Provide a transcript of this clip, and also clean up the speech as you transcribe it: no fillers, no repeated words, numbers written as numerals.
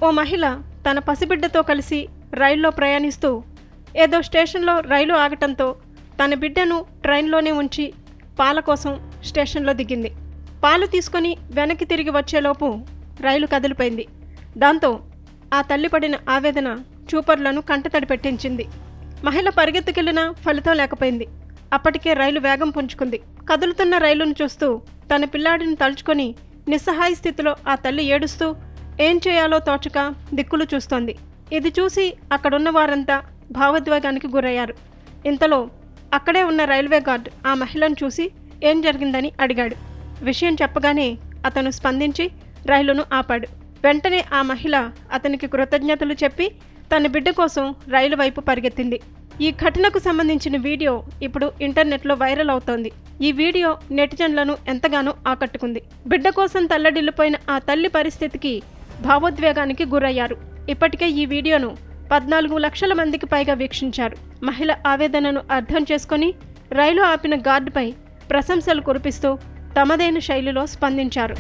ఓ మహిళ తన పసిబిడ్డతో కలిసి రైల్లో ప్రయాణిస్తూ ఏదో స్టేషన్లో రైలు ఆగటంతో తన బిడ్డను ట్రైన్లోనే ఉంచి పాల కోసం స్టేషన్లో దిగింది. పాలు తీసుకొని వెనక్కి తిరిగి వచ్చేలోపు రైలు కదిలిపోయింది. దాంతో ఆ తల్లి పడిన ఆవేదన చూపర్లను కంటతడి పెట్టించింది. మహిళ పరిగెత్తుకెళ్లినా ఫలితం లేకపోయింది. అప్పటికే రైలు వేగం పుంజుకుంది. కదులుతున్న రైలును చూస్తూ తన పిల్లాడిని తలుచుకొని నిస్సహాయ స్థితిలో ఆ తల్లి ఏడుస్తూ ఏం చేయాలో తోచక దిక్కులు చూస్తోంది. ఇది చూసి అక్కడున్న వారంతా భావోద్వేగానికి గురయ్యారు. ఇంతలో అక్కడే ఉన్న రైల్వే గార్డ్ ఆ మహిళను చూసి ఏం జరిగిందని అడిగాడు. విషయం చెప్పగానే అతను స్పందించి రైలును ఆపాడు. వెంటనే ఆ మహిళ అతనికి కృతజ్ఞతలు చెప్పి తన బిడ్డ కోసం రైలు వైపు పరిగెత్తింది. ఈ ఘటనకు సంబంధించిన వీడియో ఇప్పుడు ఇంటర్నెట్లో వైరల్ అవుతోంది. ఈ వీడియో నెటిజన్లను ఎంతగానో ఆకట్టుకుంది. బిడ్డ కోసం తల్లడిల్లిపోయిన ఆ తల్లి పరిస్థితికి భావోద్వేగానికి గురయ్యారు. ఇప్పటికే ఈ వీడియోను 14 లక్షల మందికి పైగా వీక్షించారు. మహిళ ఆవేదనను అర్థం చేసుకొని రైలు ఆపిన గార్డుపై ప్రశంసలు కురిపిస్తూ తమదైన శైలిలో స్పందించారు.